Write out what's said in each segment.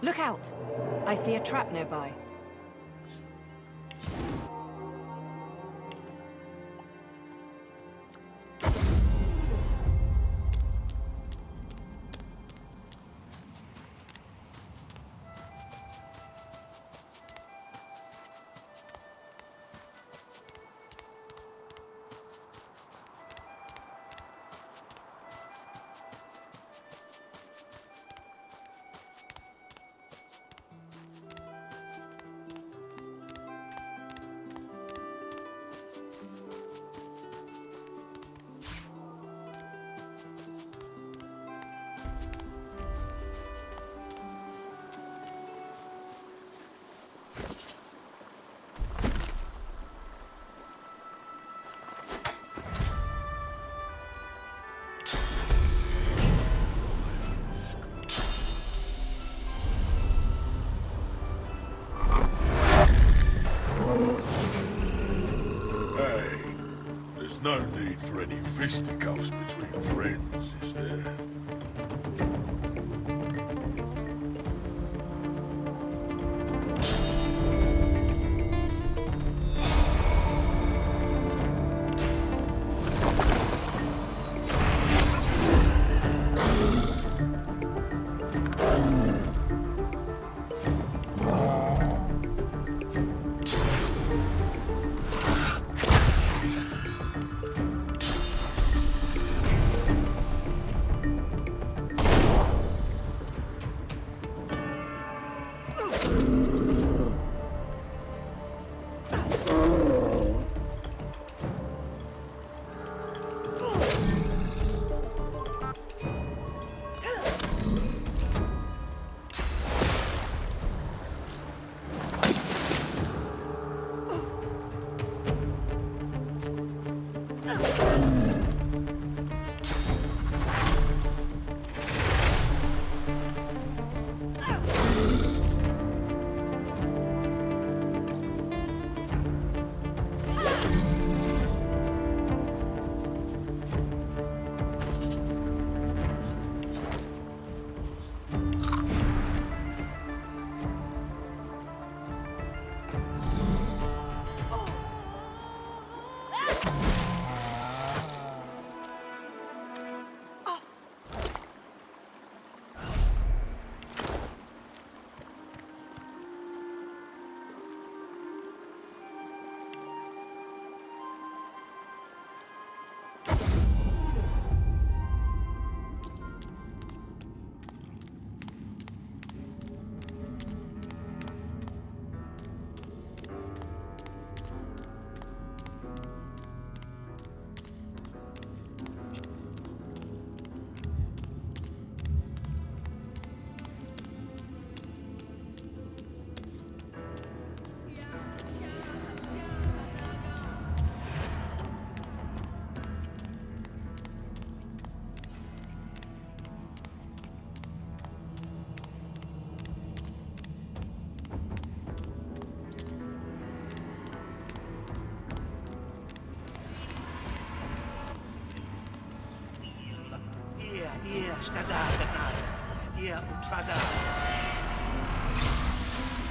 Look out! I see a trap nearby. No need for any fisticuffs between friends, is there?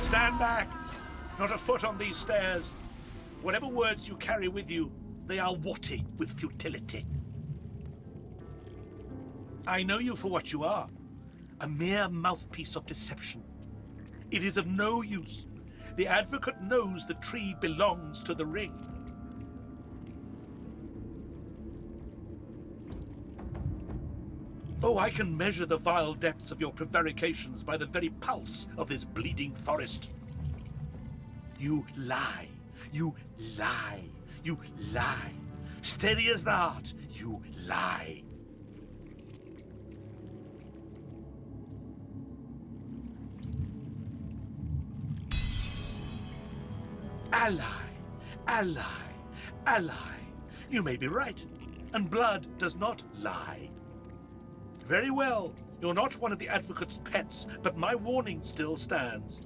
Stand back! Not a foot on these stairs. Whatever words you carry with you, they are warty with futility. I know you for what you are, a mere mouthpiece of deception. It is of no use. The advocate knows the tree belongs to the ring. Oh, I can measure the vile depths of your prevarications by the very pulse of this bleeding forest. You lie. You lie. You lie. Steady as the heart, you lie. Ally, ally, ally. You may be right, and blood does not lie. Very well, you're not one of the advocate's pets, but my warning still stands.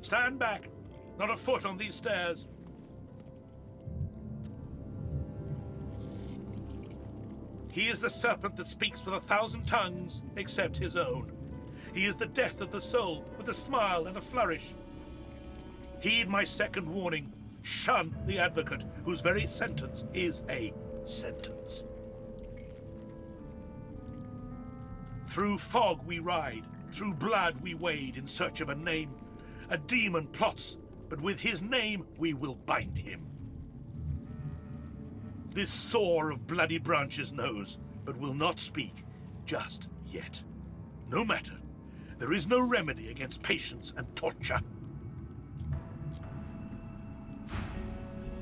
Stand back, not a foot on these stairs. He is the serpent that speaks with 1,000 tongues, except his own. He is the death of the soul, with a smile and a flourish. Heed my second warning. Shun the advocate, whose very sentence is a sentence. Through fog we ride, through blood we wade in search of a name. A demon plots, but with his name we will bind him. This sore of bloody branches knows, but will not speak just yet. No matter, there is no remedy against patience and torture.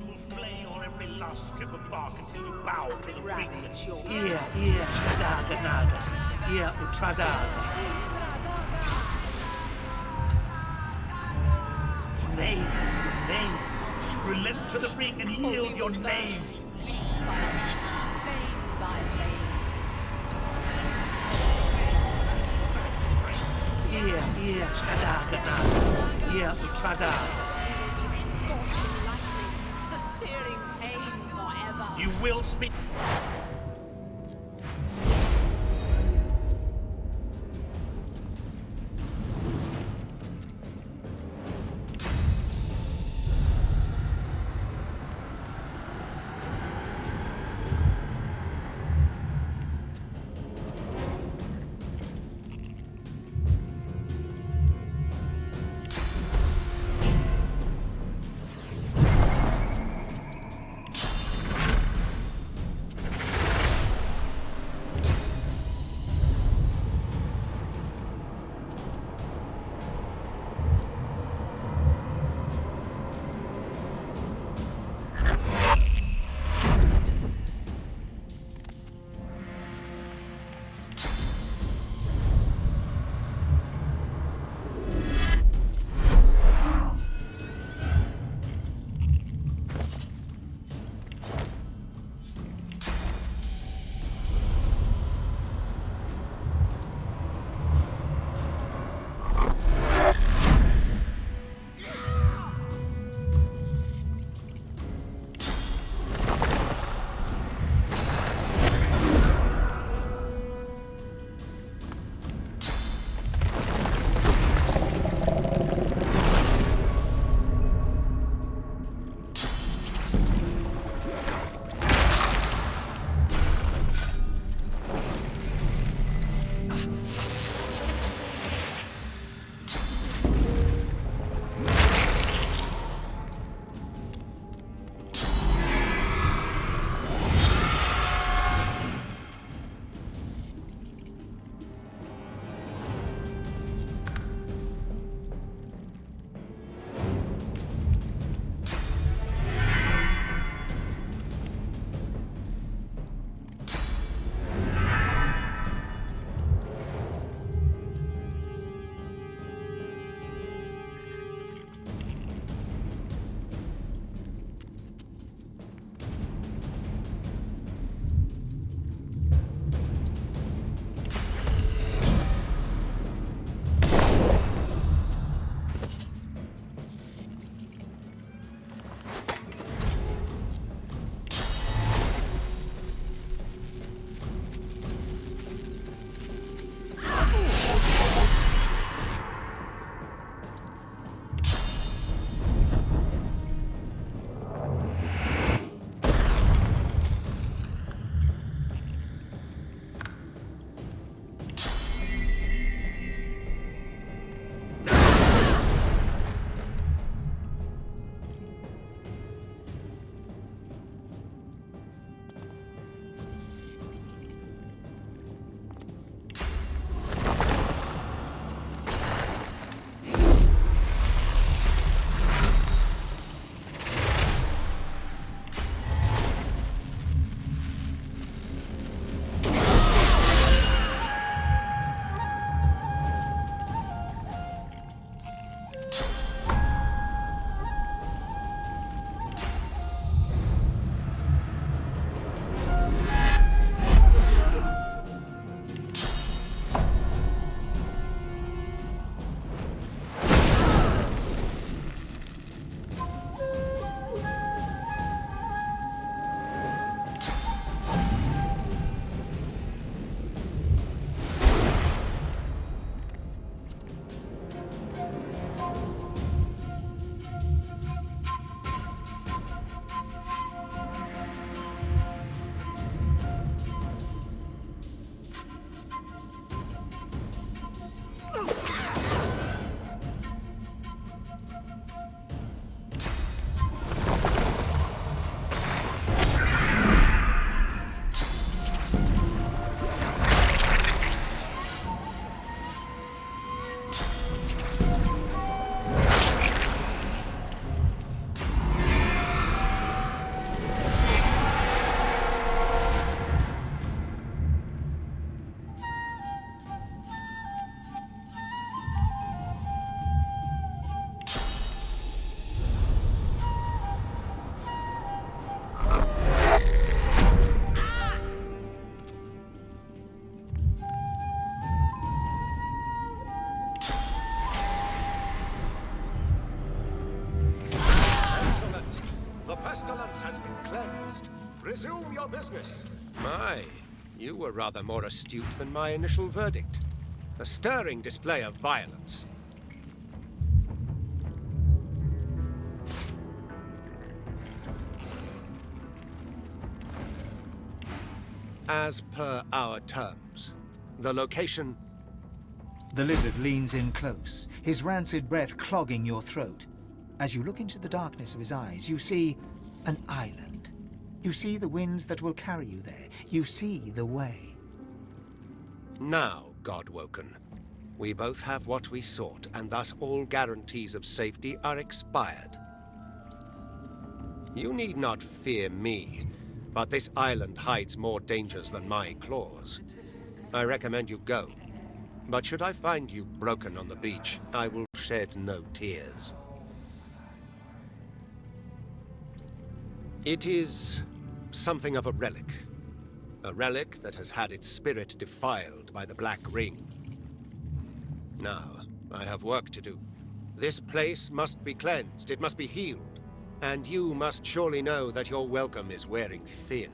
You will flay on every last strip of bark until you bow to the ring. Ear, Shadaga Naga, ear Utradaga. Your name. Relent to the ring and yield your name. Ear, Shadaga Naga, ear Utradaga. The searing pain forever. You will speak. Resume your business. My, you were rather more astute than my initial verdict. A stirring display of violence. As per our terms, the location... The lizard leans in close, his rancid breath clogging your throat. As you look into the darkness of his eyes, you see an island. You see the winds that will carry you there. You see the way. Now, Godwoken, we both have what we sought, and thus all guarantees of safety are expired. You need not fear me, but this island hides more dangers than my claws. I recommend you go. But should I find you broken on the beach, I will shed no tears. It is something of a relic. A relic that has had its spirit defiled by the Black Ring. Now, I have work to do. This place must be cleansed, it must be healed. And you must surely know that your welcome is wearing thin.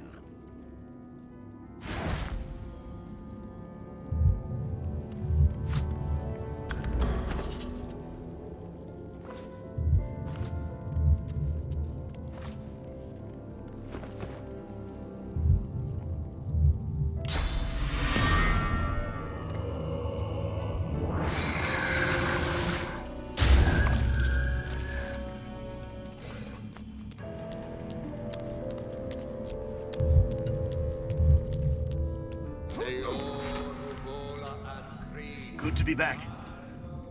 Good to be back.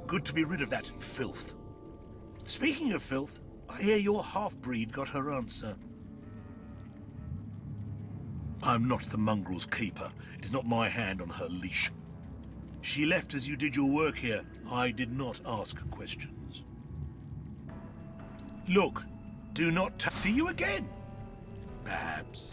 Good to be rid of that filth. Speaking of filth, I hear your half-breed got her answer. I'm not the mongrel's keeper. It is not my hand on her leash. She left as you did your work here. I did not ask questions. Look, do not see you again. Perhaps.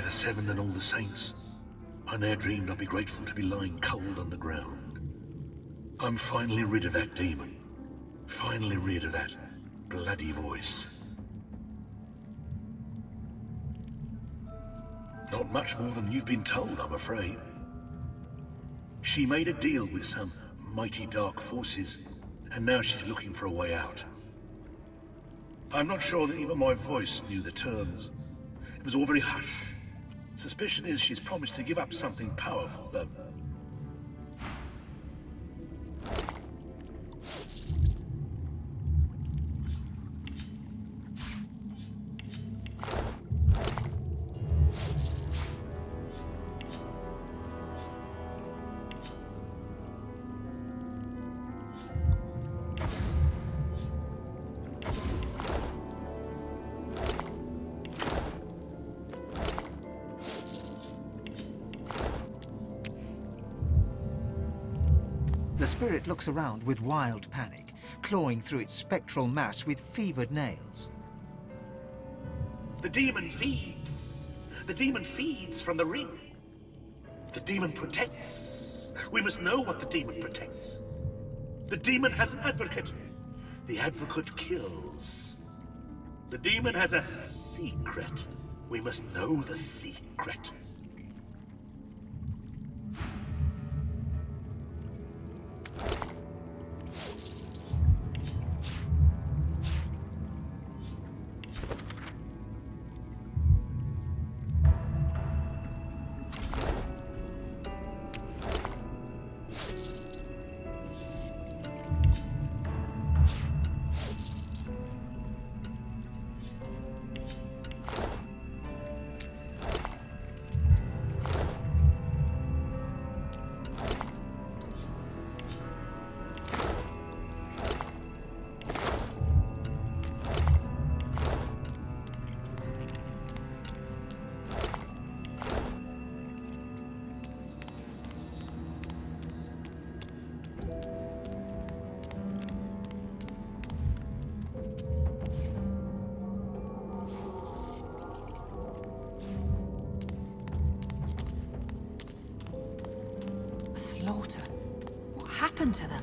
the Seven and all the saints. I ne'er dreamed I'd be grateful to be lying cold on the ground. I'm finally rid of that demon. Finally rid of that bloody voice. Not much more than you've been told, I'm afraid. She made a deal with some mighty dark forces, and now she's looking for a way out. I'm not sure that even my voice knew the terms. It was all very hush. Suspicion is she's promised to give up something powerful, though. The spirit looks around with wild panic, clawing through its spectral mass with fevered nails. The demon feeds. The demon feeds from the ring. The demon protects. We must know what the demon protects. The demon has an advocate. The advocate kills. The demon has a secret. We must know the secret. A slaughter. What happened to them?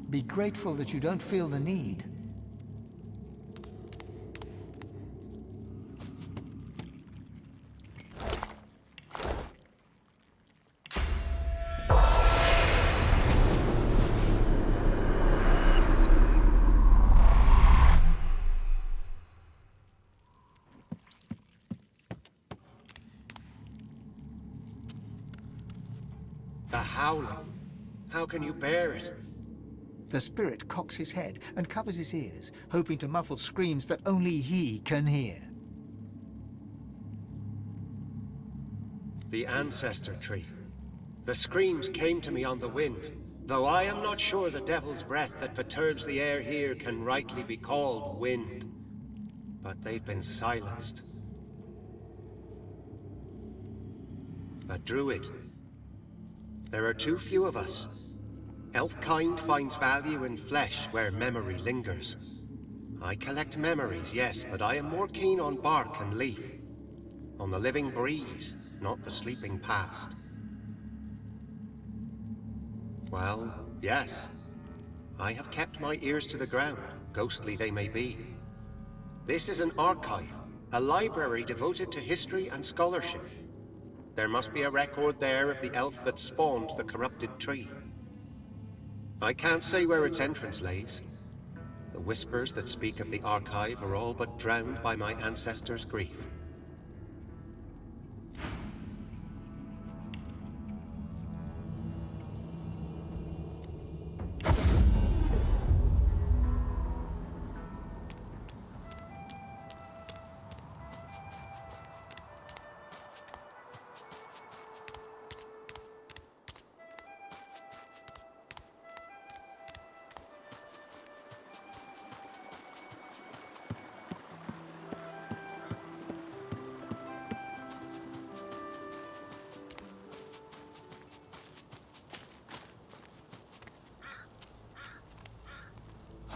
Be grateful that you don't feel the need. The howling. How can you bear it? The spirit cocks his head and covers his ears, hoping to muffle screams that only he can hear. The ancestor tree. The screams came to me on the wind, though I am not sure the devil's breath that perturbs the air here can rightly be called wind. But they've been silenced. A druid. There are too few of us. Elf-kind finds value in flesh where memory lingers. I collect memories, yes, but I am more keen on bark and leaf. On the living breeze, not the sleeping past. Well, yes. I have kept my ears to the ground, ghostly they may be. This is an archive, a library devoted to history and scholarship. There must be a record there of the elf that spawned the corrupted tree. I can't say where its entrance lays. The whispers that speak of the archive are all but drowned by my ancestors' grief.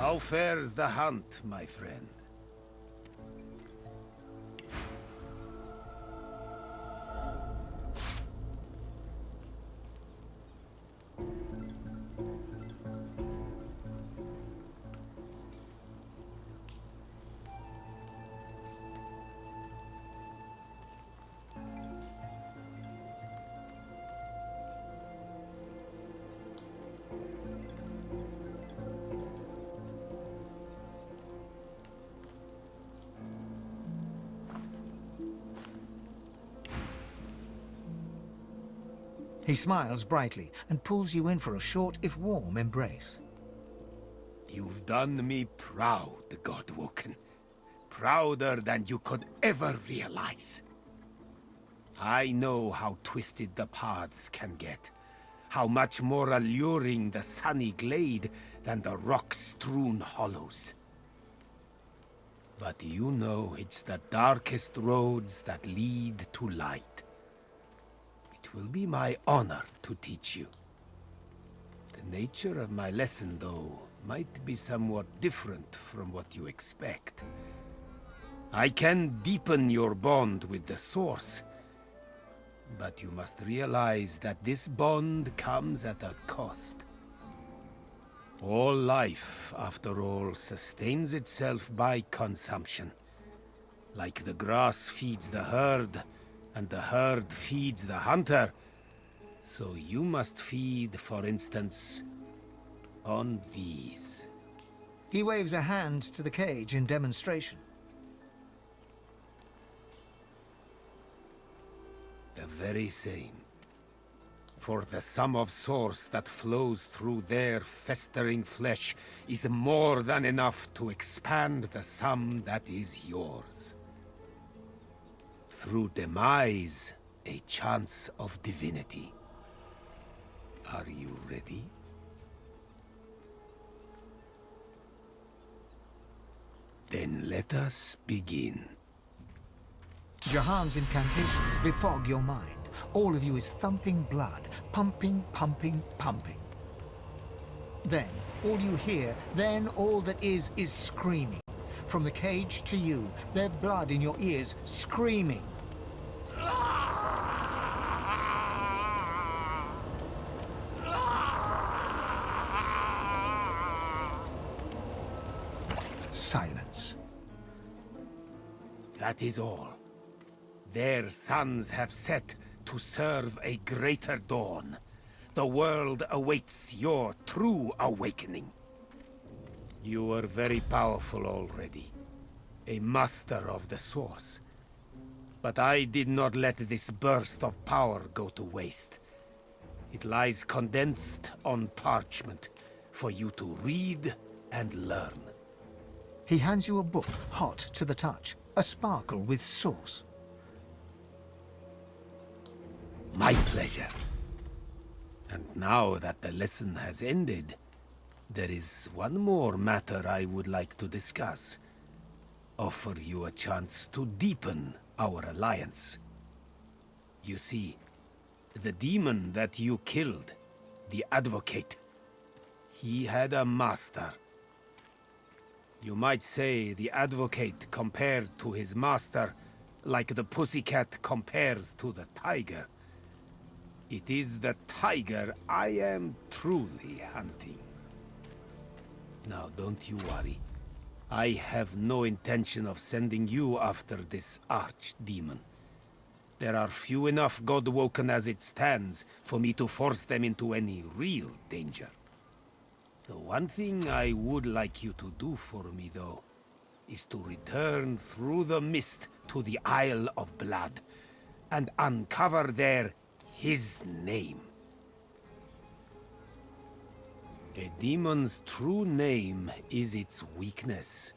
How fares the hunt, my friend? He smiles brightly and pulls you in for a short, if warm, embrace. You've done me proud, Godwoken. Prouder than you could ever realize. I know how twisted the paths can get. How much more alluring the sunny glade than the rock-strewn hollows. But you know it's the darkest roads that lead to light. It will be my honor to teach you. The nature of my lesson, though, might be somewhat different from what you expect. I can deepen your bond with the Source, but you must realize that this bond comes at a cost. All life, after all, sustains itself by consumption. Like the grass feeds the herd, and the herd feeds the hunter, so you must feed, for instance, on these. He waves a hand to the cage in demonstration. The very same. For the sum of source that flows through their festering flesh is more than enough to expand the sum that is yours. Through demise, a chance of divinity. Are you ready? Then let us begin. Jahan's incantations befog your mind. All of you is thumping blood, pumping, pumping, pumping. Then, all you hear, then all that is screaming. From the cage to you, their blood in your ears, screaming. Silence. That is all. Their suns have set to serve a greater dawn. The world awaits your true awakening. You are very powerful already. A master of the Source. But I did not let this burst of power go to waste. It lies condensed on parchment for you to read and learn. He hands you a book, hot to the touch, a sparkle with source. My pleasure. And now that the lesson has ended, there is one more matter I would like to discuss. Offer you a chance to deepen our alliance. You see, the demon that you killed, the Advocate, he had a master. You might say the Advocate compared to his master, like the pussycat compares to the tiger. It is the tiger I am truly hunting. Now, don't you worry. I have no intention of sending you after this archdemon. There are few enough Godwoken as it stands for me to force them into any real danger. The one thing I would like you to do for me, though, is to return through the mist to the Isle of Blood and uncover there his name. A demon's true name is its weakness,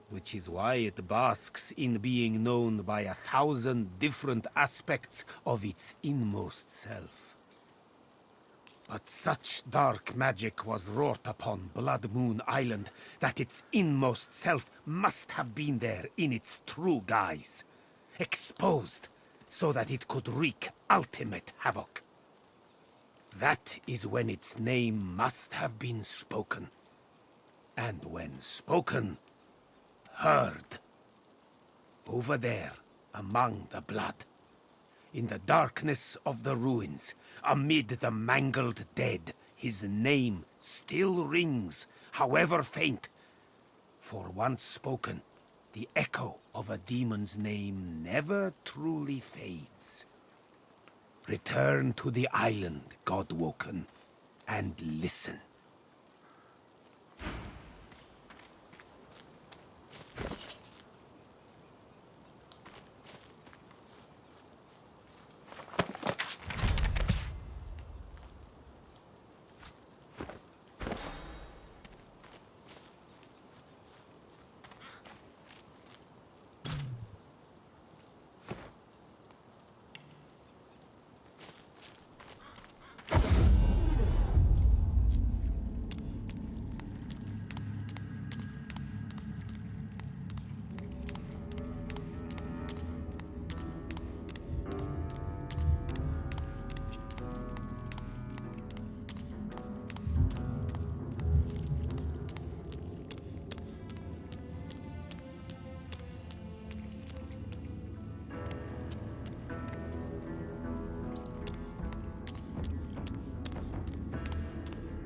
which is why it basks in being known by 1,000 different aspects of its inmost self. But such dark magic was wrought upon Blood Moon Island that its inmost self must have been there in its true guise, exposed so that it could wreak ultimate havoc. That is when its name must have been spoken. and when spoken, heard. Over there, among the blood, in the darkness of the ruins, amid the mangled dead, his name still rings, however faint. For once spoken, the echo of a demon's name never truly fades. Return to the island, God-woken, and listen.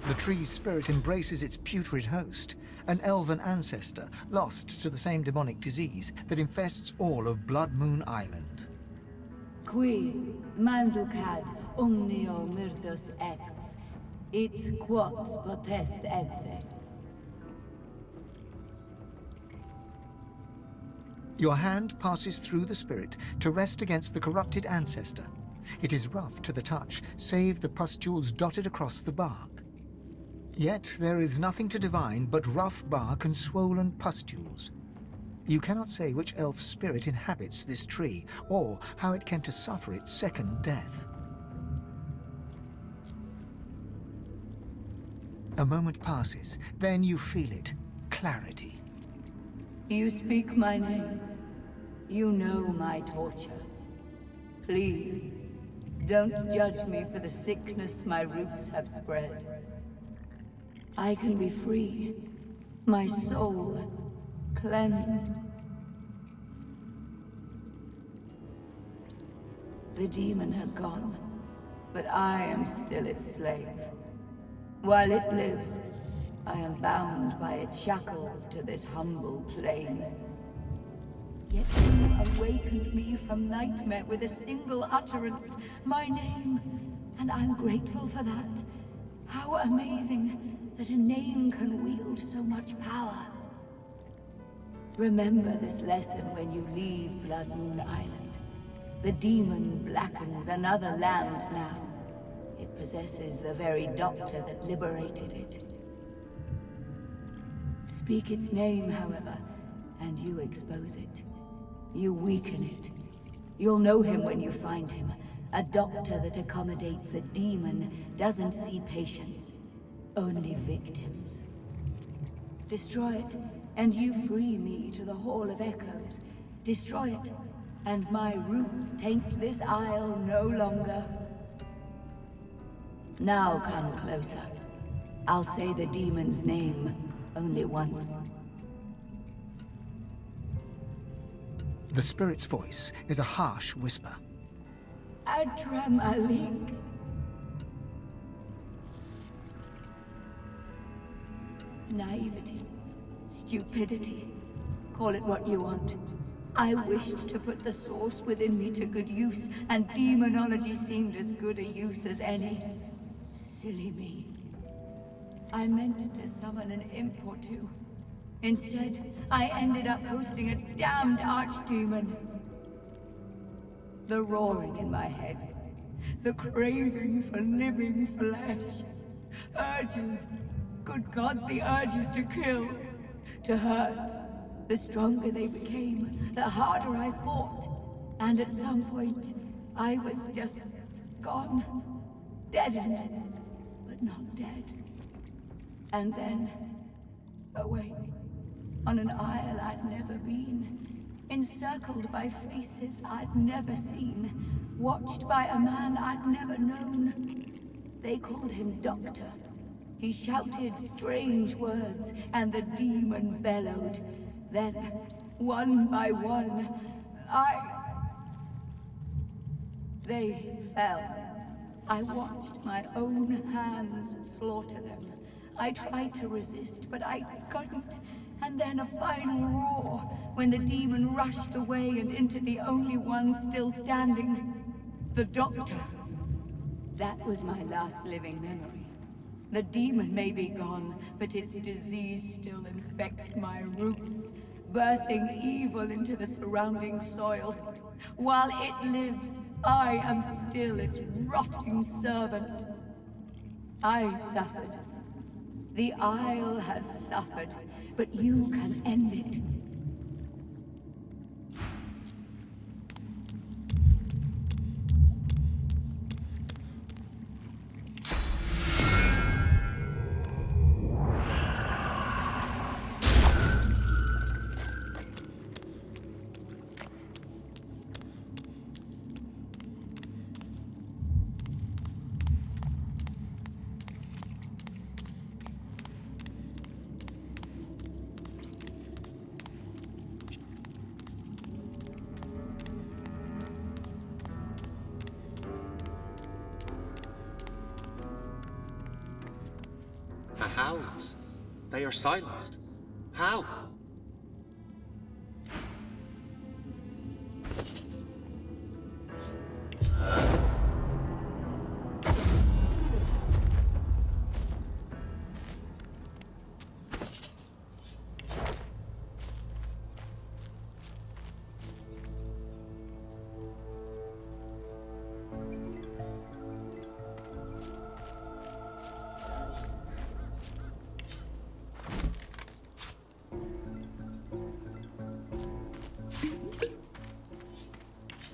The tree's spirit embraces its putrid host, an elven ancestor lost to the same demonic disease that infests all of Blood Moon Island. Qui manducad omnio myrdos ex, it quot potest edse. Your hand passes through the spirit to rest against the corrupted ancestor. It is rough to the touch, save the pustules dotted across the bark. Yet there is nothing to divine but rough bark and swollen pustules. You cannot say which elf spirit inhabits this tree, or how it came to suffer its second death. A moment passes, then you feel it. Clarity. You speak my name. You know my torture. Please, don't judge me for the sickness my roots have spread. I can be free, my soul cleansed. The demon has gone, but I am still its slave. While it lives, I am bound by its shackles to this humble plane. Yet you awakened me from nightmare with a single utterance, my name, and I'm grateful for that. How amazing that a name can wield so much power. Remember this lesson when you leave Blood Moon Island. The demon blackens another land now. It possesses the very doctor that liberated it. Speak its name, however, and you expose it. You weaken it. You'll know him when you find him. A doctor that accommodates a demon doesn't see patients, only victims. Destroy it, and you free me to the Hall of Echoes. Destroy it, and my roots taint this isle no longer. Now come closer. I'll say the demon's name only once. The spirit's voice is a harsh whisper. Adramalik. Naivety, stupidity, call it what you want. I wished to put the source within me to good use, and demonology seemed as good a use as any. Silly me. I meant to summon an imp or two. Instead, I ended up hosting a damned archdemon. The roaring in my head, the craving for living flesh, urges, good gods, the urges to kill, to hurt. The stronger they became, the harder I fought. And at some point, I was just gone, deadened, but not dead. And then, awake, on an isle I'd never been, encircled by faces I'd never seen, watched by a man I'd never known. They called him Doctor. He shouted strange words, and the demon bellowed. Then, one by one, They fell. I watched my own hands slaughter them. I tried to resist, but I couldn't. And then a final roar, when the demon rushed away and into the only one still standing. The doctor. That was my last living memory. The demon may be gone, but its disease still infects my roots, birthing evil into the surrounding soil. While it lives, I am still its rotting servant. I've suffered. The Isle has suffered, but you can end it. The howls. They are silenced. How?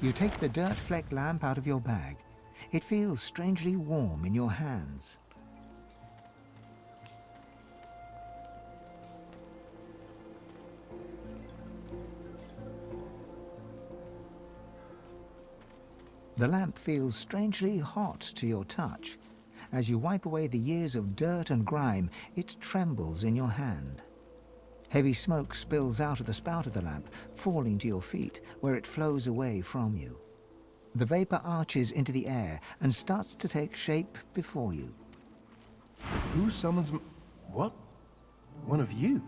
You take the dirt-flecked lamp out of your bag. It feels strangely warm in your hands. The lamp feels strangely hot to your touch. As you wipe away the years of dirt and grime, it trembles in your hand. Heavy smoke spills out of the spout of the lamp, falling to your feet, where it flows away from you. The vapor arches into the air and starts to take shape before you. Who summons what? One of you?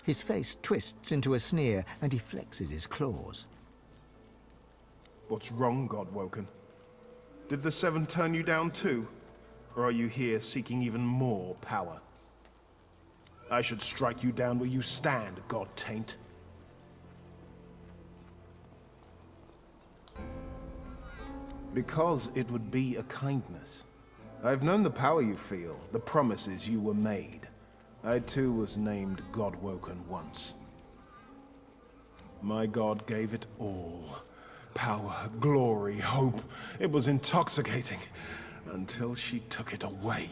His face twists into a sneer, and he flexes his claws. What's wrong, Godwoken? Did the Seven turn you down too? Or are you here seeking even more power? I should strike you down where you stand, God-taint. Because it would be a kindness. I've known the power you feel, the promises you were made. I too was named Godwoken once. My God gave it all. Power, glory, hope. It was intoxicating, until she took it away.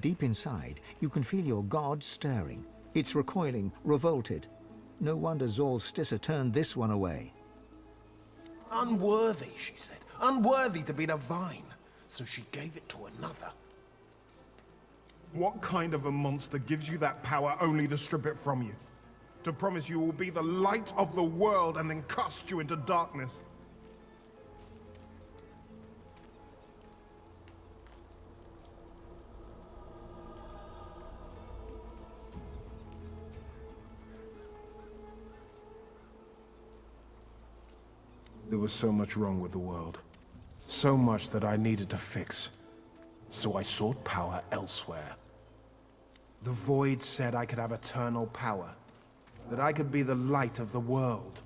Deep inside, you can feel your god stirring. It's recoiling, revolted. No wonder Zor's Stissa turned this one away. Unworthy, she said. Unworthy to be divine. So she gave it to another. What kind of a monster gives you that power only to strip it from you? To promise you will be the light of the world and then cast you into darkness? There was so much wrong with the world. So much that I needed to fix. So I sought power elsewhere. The Void said I could have eternal power. That I could be the light of the world.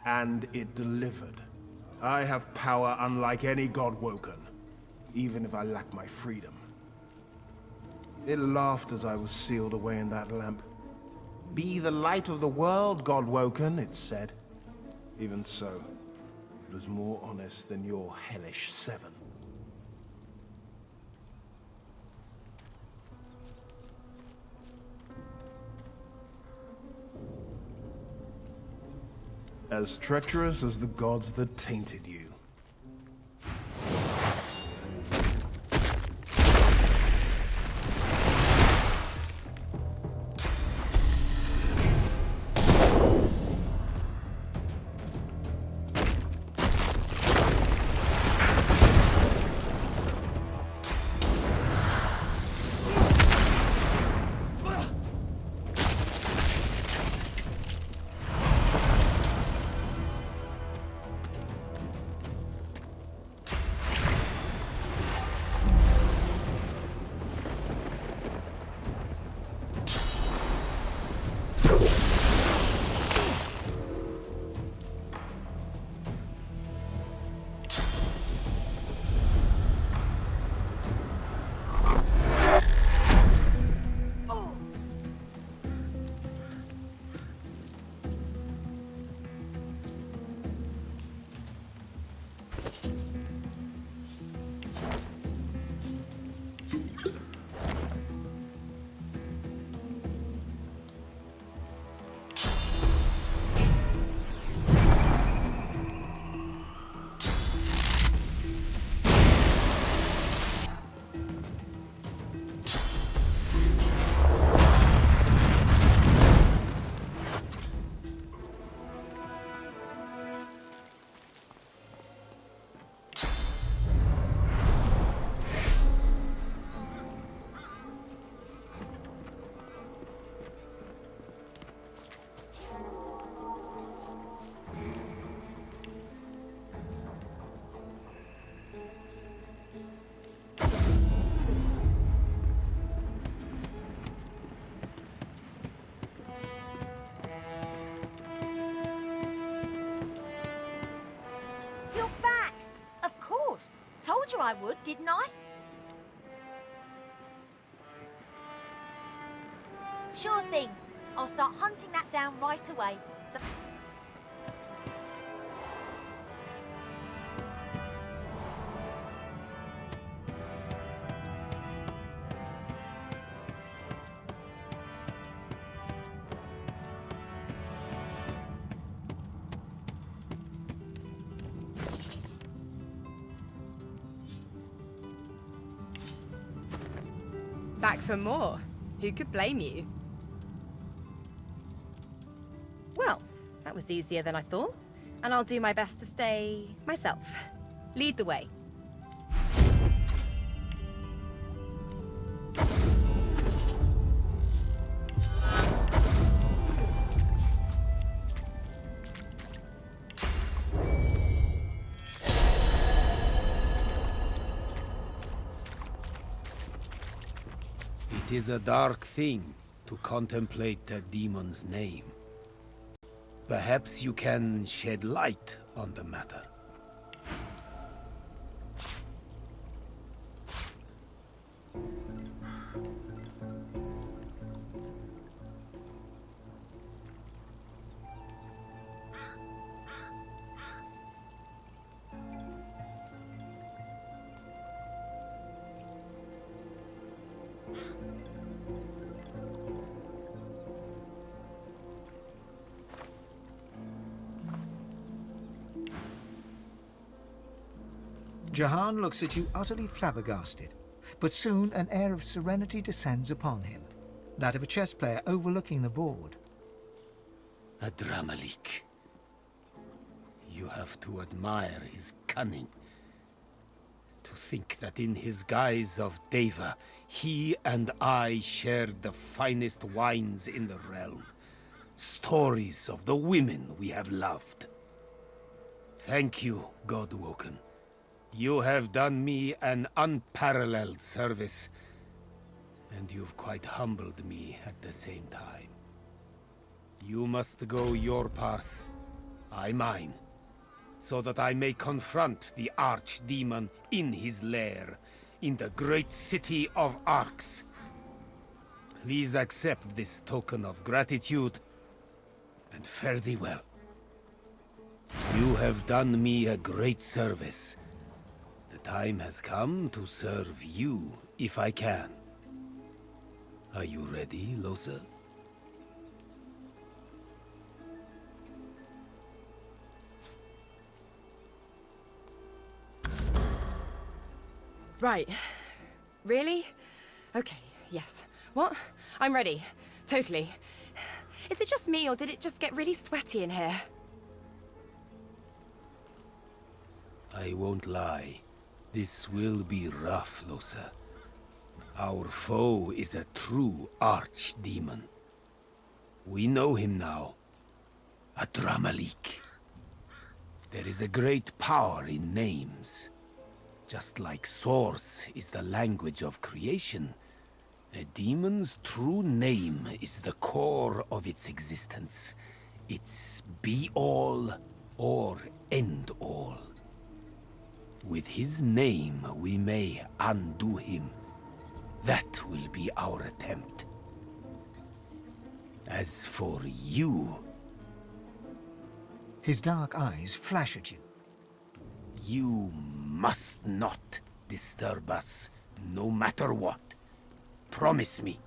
And it delivered. I have power unlike any Godwoken. Even if I lack my freedom. It laughed as I was sealed away in that lamp. Be the light of the world, Godwoken, it said. Even so, it was more honest than your hellish Seven. As treacherous as the gods that tainted you. you I would, didn't I? Sure thing. I'll start hunting that down right away. Back for more. Who could blame you? Well, that was easier than I thought, and I'll do my best to stay myself. Lead the way. It is a dark thing to contemplate a demon's name. Perhaps you can shed light on the matter. Jahan looks at you utterly flabbergasted, but soon an air of serenity descends upon him, that of a chess player overlooking the board. Adramalik. You have to admire his cunning. To think that in his guise of Deva, he and I shared the finest wines in the realm. Stories of the women we have loved. Thank you, Godwoken. You have done me an unparalleled service, and you've quite humbled me at the same time. You must go your path, I mine, so that I may confront the archdemon in his lair, in the great city of Arx. Please accept this token of gratitude, and fare thee well. You have done me a great service. The time has come to serve you, if I can. Are you ready, Losa? Right. Really? Okay, yes. What? I'm ready. Totally. Is it just me, or did it just get really sweaty in here? I won't lie. This will be rough, Losa. Our foe is a true archdemon. We know him now. Adramalik. There is a great power in names. Just like Source is the language of creation, a demon's true name is the core of its existence. It's be-all or end-all. With his name, we may undo him. That will be our attempt. As for you... His dark eyes flash at you. You must not disturb us, no matter what. Promise me.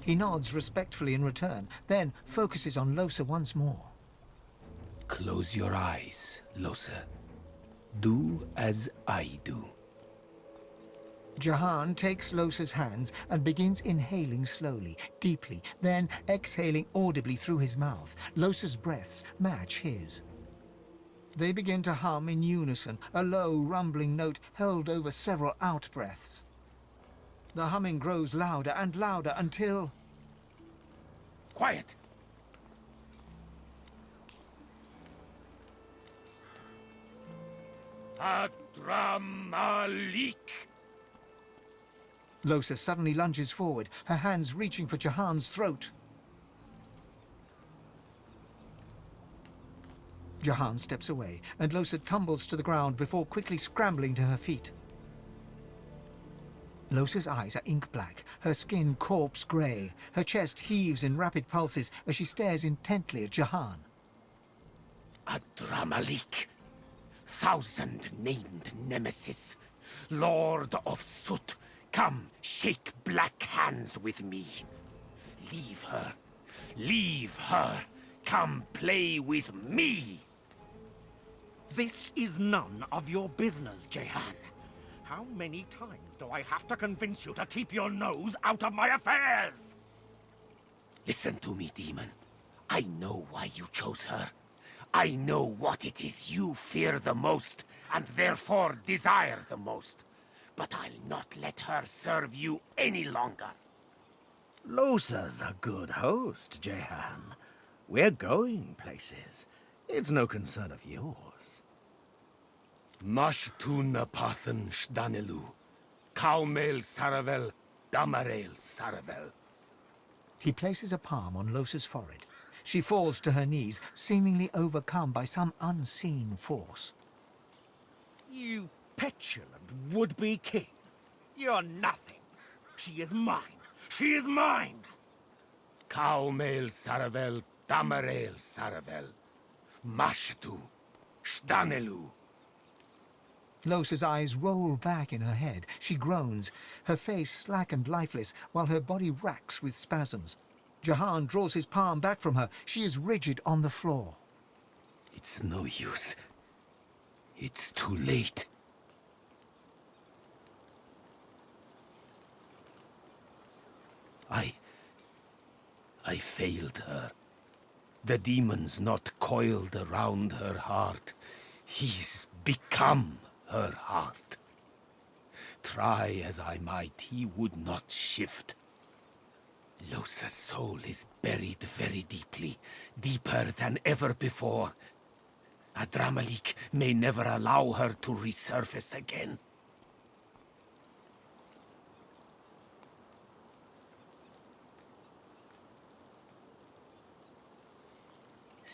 He nods respectfully in return, then focuses on Losa once more. Close your eyes, Losa. Do as I do. Jahan takes Losa's hands and begins inhaling slowly, deeply, then exhaling audibly through his mouth. Losa's breaths match his. They begin to hum in unison, a low, rumbling note held over several out-breaths. The humming grows louder and louder until... Quiet! Adramalik! Losa suddenly lunges forward, her hands reaching for Jahan's throat. Jahan steps away, and Lohse tumbles to the ground before quickly scrambling to her feet. Lohse's eyes are ink black, her skin corpse grey. Her chest heaves in rapid pulses as she stares intently at Jahan. Adramalik, thousand-named nemesis, Lord of Soot, come, shake black hands with me. Leave her. Leave her. Come play with me. This is none of your business, Jahan. How many times do I have to convince you to keep your nose out of my affairs? Listen to me, demon. I know why you chose her. I know what it is you fear the most, and therefore desire the most. But I'll not let her serve you any longer. Lohse's a good host, Jahan. We're going places. It's no concern of yours. Mashtuna Pathan Shdanelu, Kaumel Saravel, Damarel Saravel. He places a palm on Lohse's forehead. She falls to her knees, seemingly overcome by some unseen force. You petulant would-be king. You're nothing. She is mine. She is mine! Kaumel Saravel, Damarel Saravel, Mashtu, Shdanelu. Lohse's eyes roll back in her head. She groans, her face slack and lifeless, while her body racks with spasms. Jahan draws his palm back from her. She is rigid on the floor. It's no use. It's too late. I failed her. The demon's not coiled around her heart. He's become her heart. Try as I might, he would not shift. Lohse's soul is buried very deeply, deeper than ever before. Adramalik may never allow her to resurface again.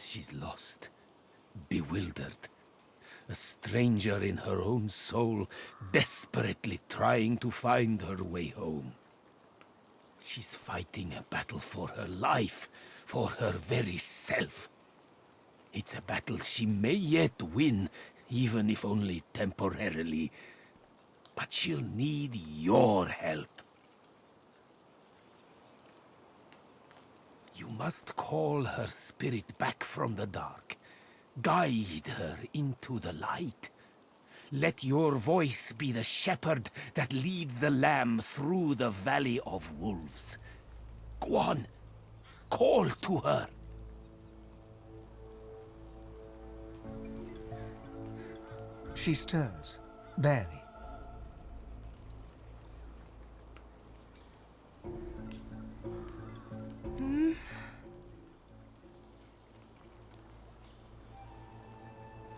She's lost, bewildered. A stranger in her own soul, desperately trying to find her way home. She's fighting a battle for her life, for her very self. It's a battle she may yet win, even if only temporarily. But she'll need your help. You must call her spirit back from the dark. Guide her into the light. Let your voice be the shepherd that leads the lamb through the valley of wolves. Go on, call to her. She stirs, barely.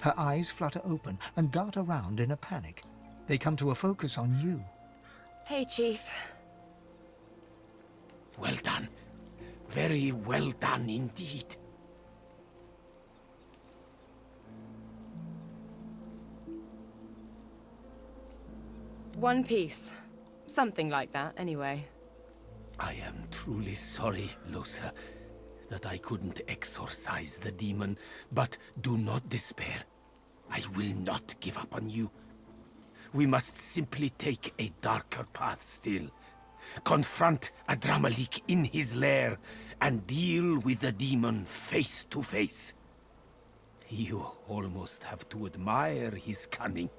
Her eyes flutter open and dart around in a panic. They come to a focus on you. Hey, Chief. Well done. Very well done indeed. One piece. Something like that, anyway. I am truly sorry, Lohse, that I couldn't exorcise the demon, but do not despair. I will not give up on you. We must simply take a darker path still. Confront Adramalik in his lair, and deal with the demon face to face. You almost have to admire his cunning.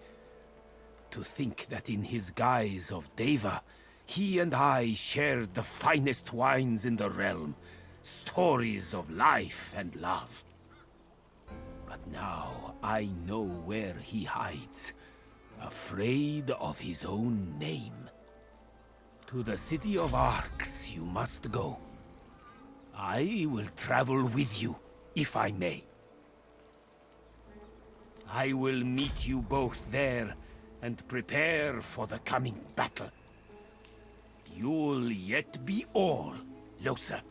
To think that in his guise of Deva, he and I shared the finest wines in the realm. Stories of life and love. But now I know where he hides, afraid of his own name. To the city of Arx you must go. I will travel with you, if I may. I will meet you both there and prepare for the coming battle. You'll yet be all, Lohse.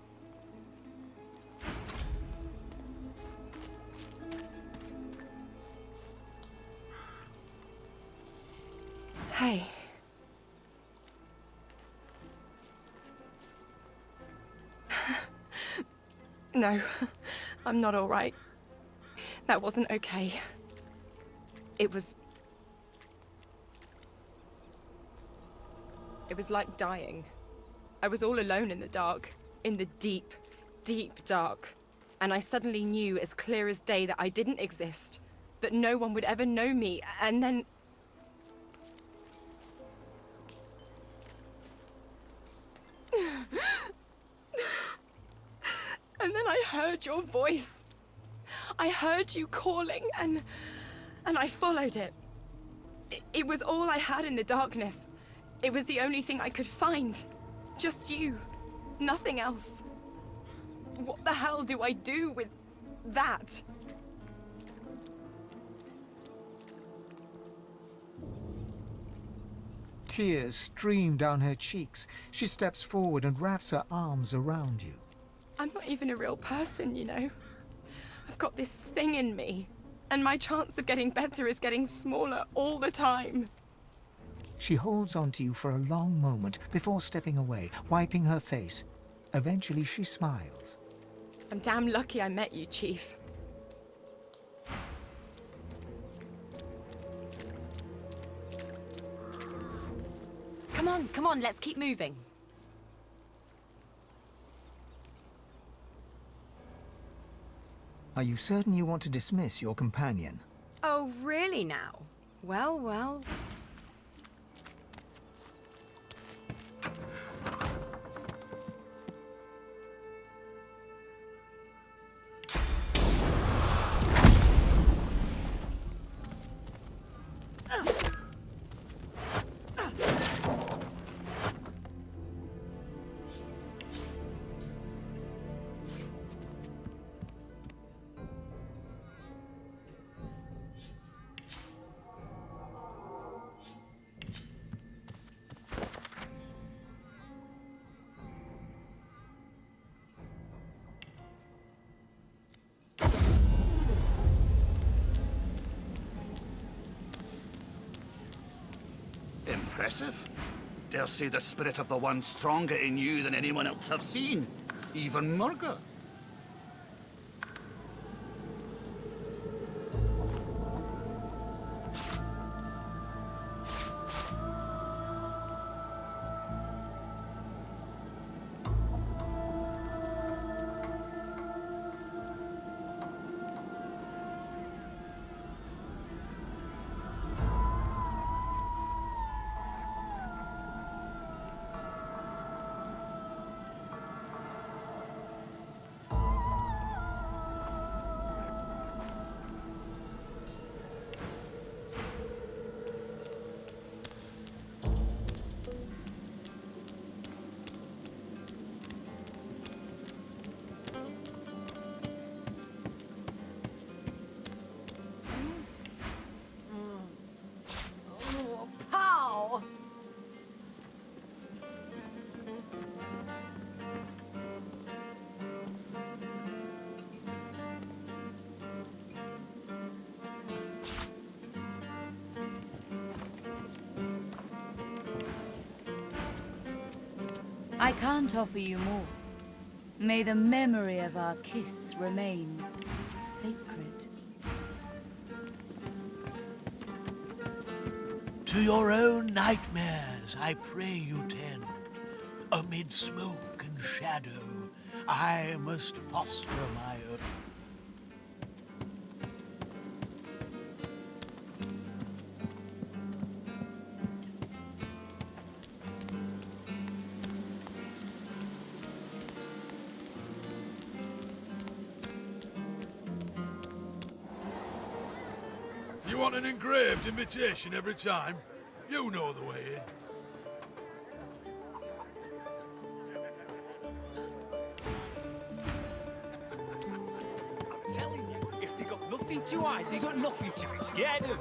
Hey. No, I'm not all right. That wasn't okay. It was like dying. I was all alone in the dark, in the deep, deep dark. And I suddenly knew as clear as day that I didn't exist, that no one would ever know me, and then... And then I heard your voice. I heard you calling, and I followed it. It was all I had in the darkness. It was the only thing I could find. Just you. Nothing else. What the hell do I do with that? Tears stream down her cheeks. She steps forward and wraps her arms around you. I'm not even a real person, you know. I've got this thing in me, and my chance of getting better is getting smaller all the time. She holds onto you for a long moment before stepping away, wiping her face. Eventually, she smiles. I'm damn lucky I met you, Chief. Come on, let's keep moving. Are you certain you want to dismiss your companion? Oh, really now? Well, well... Impressive. Dare say the spirit of the one stronger in you than anyone else I've seen. Even Murga. I can't offer you more. May the memory of our kiss remain sacred. To your own nightmares I pray you tend. Amid smoke and shadow, I must foster my own. You want an engraved invitation every time? You know the way in. I'm telling you, if they got nothing to hide, they got nothing to be scared of.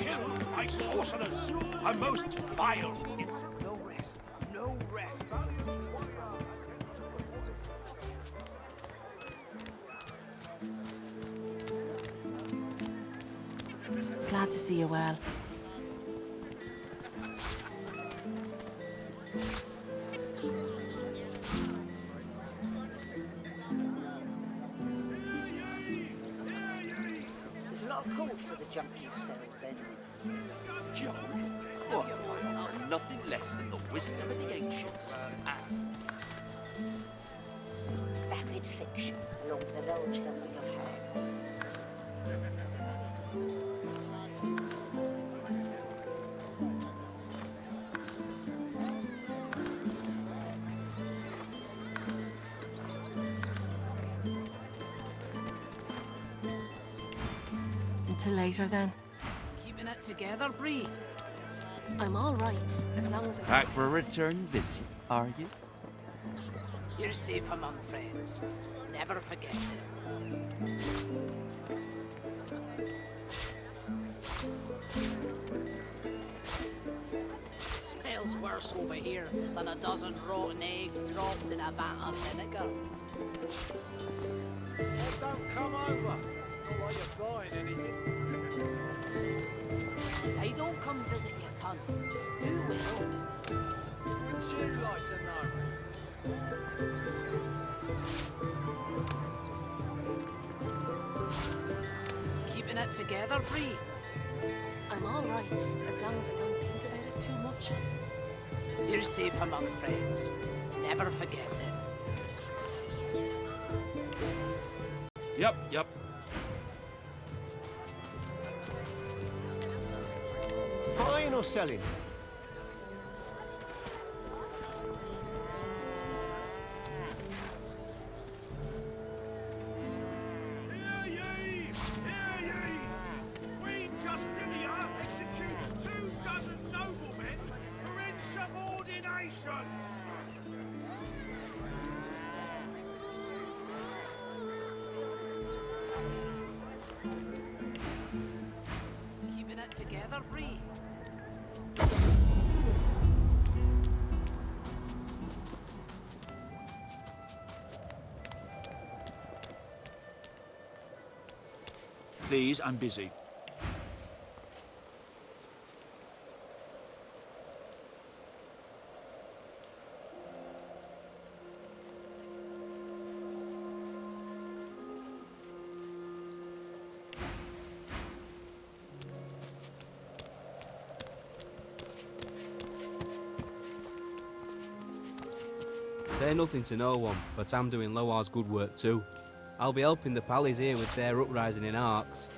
Killed by sorcerers, a most vile. No rest, no rest. Glad to see you well. junk yourself then. Junk? What? For nothing less than the wisdom of the ancients. Vapid fiction along the large helping of ham. Until later, then. Keeping it together, Bree? I'm all right, as long as I... Back for a return visit, are you? You're safe among friends. Never forget it. Smells worse over here than a dozen rotten eggs dropped in a vat of vinegar. Don't come over. Not while you're buying anything. I don't come visit your ton. Who will? Wouldn't you like to know? Keeping it together, Bree? I'm all right, as long as I don't think about it too much. You're safe among friends. Never forget it. Yep. Buying or selling? Queen Justinia executes 24 noblemen for insubordination! Keeping it together, Bree? Please, I'm busy. Say nothing to no one, but I'm doing Loar's good work too. I'll be helping the Pallies here with their uprising in Arks.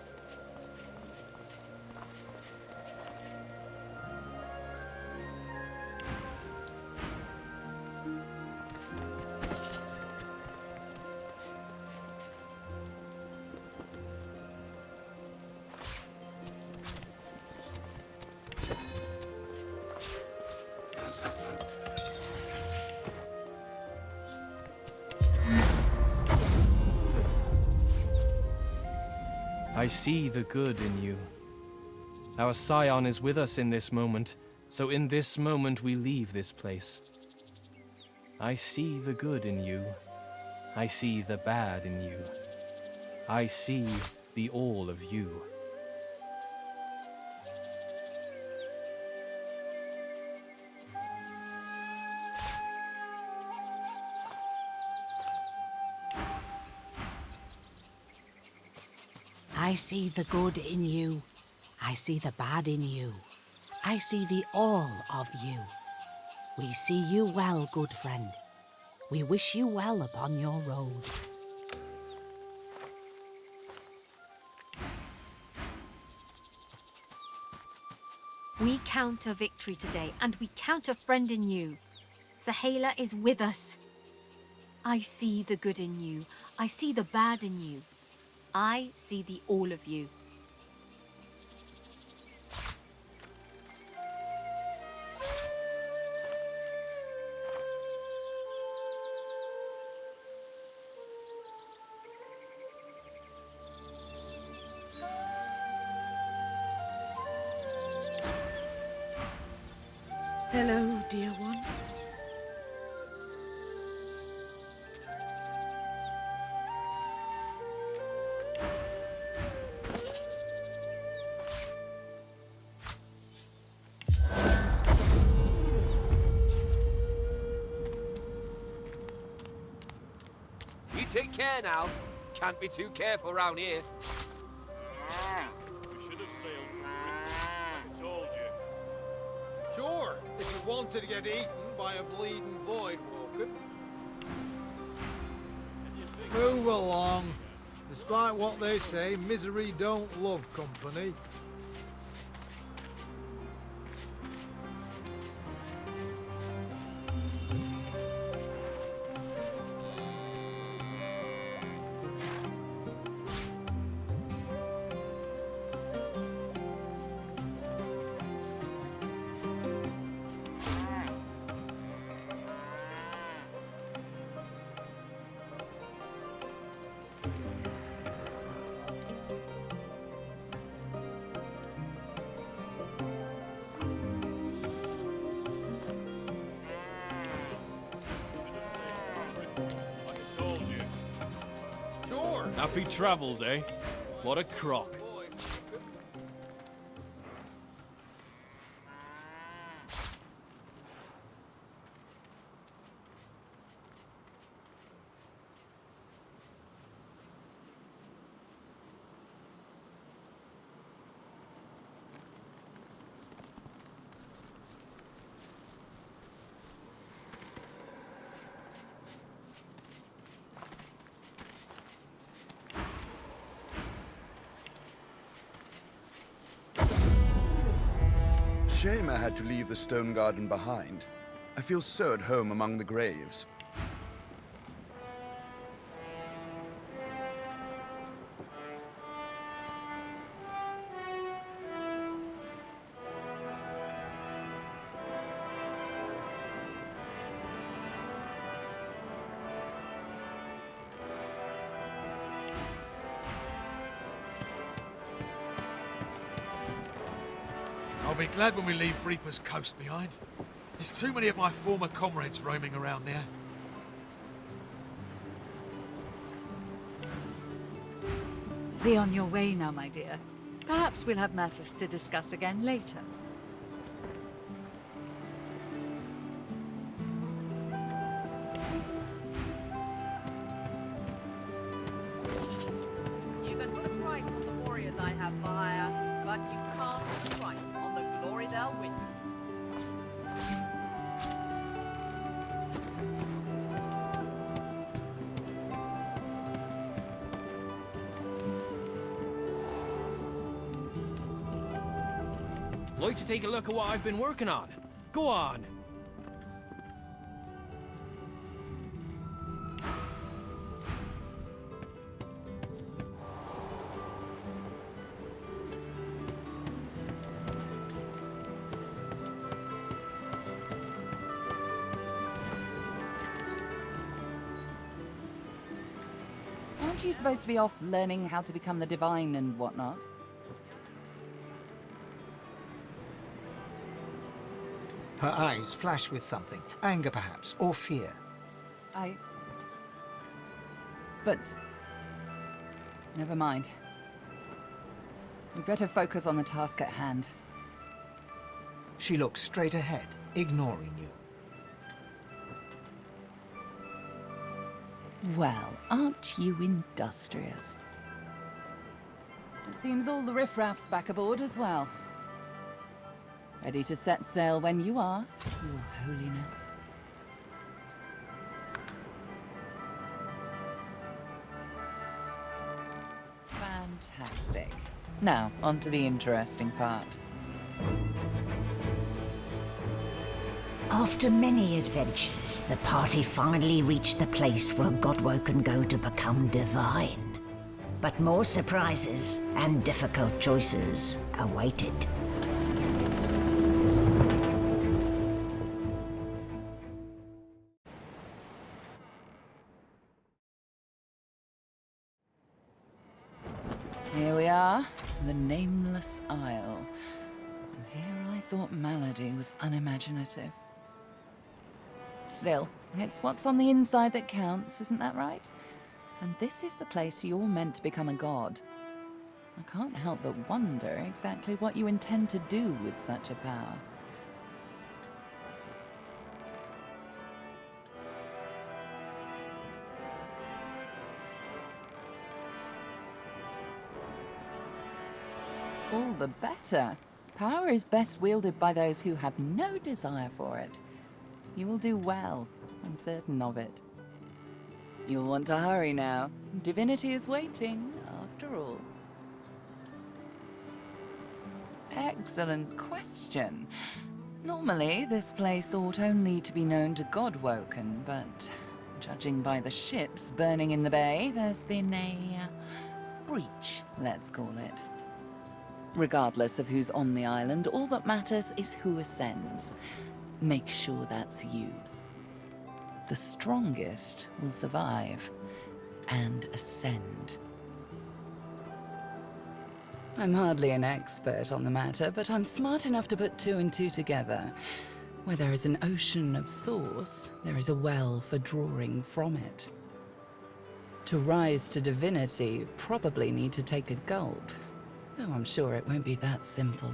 I see the good in you. Our scion is with us in this moment, so in this moment we leave this place. I see the good in you. I see the bad in you. I see the all of you. I see the good in you. I see the bad in you. I see the all of you. We see you well, good friend. We wish you well upon your road. We count a victory today, and we count a friend in you. Sahela is with us. I see the good in you. I see the bad in you. I see the all of you. Hello, dear one. You take care now. Can't be too careful round here. We should have wanted to get eaten by a bleeding void walker. Move along. Despite what they say, misery don't love company. Happy travels, eh? What a crock. Shame I had to leave the stone garden behind. I feel so at home among the graves. I'll be glad when we leave Reaper's Coast behind. There's too many of my former comrades roaming around there. Be on your way now, my dear. Perhaps we'll have matters to discuss again later. You can put a price on the warriors I have for hire, but you can't put a price on the glory they'll win. Like to take a look at what I've been working on? Go on! Aren't you supposed to be off learning how to become the divine and whatnot? Her eyes flash with something. Anger, perhaps, or fear. But... never mind. We'd better focus on the task at hand. She looks straight ahead, ignoring you. Well, aren't you industrious? It seems all the riffraff's back aboard as well. Ready to set sail when you are, Your Holiness. Fantastic. Now, on to the interesting part. After many adventures, the party finally reached the place where Godwo can go to become divine. But more surprises and difficult choices awaited. Here we are, the Nameless Isle. And here I thought Malady was unimaginative. Still, it's what's on the inside that counts, isn't that right? And this is the place you're meant to become a god. I can't help but wonder exactly what you intend to do with such a power. All the better. Power is best wielded by those who have no desire for it. You will do well, I'm certain of it. You'll want to hurry now. Divinity is waiting, after all. Excellent question. Normally, this place ought only to be known to Godwoken, but judging by the ships burning in the bay, there's been a breach, let's call it. Regardless of who's on the island, all that matters is who ascends. Make sure that's you. The strongest will survive and ascend. I'm hardly an expert on the matter, but I'm smart enough to put 2 and 2 together. Where there is an ocean of source, there is a well for drawing from it. To rise to divinity, you probably need to take a gulp, though I'm sure it won't be that simple.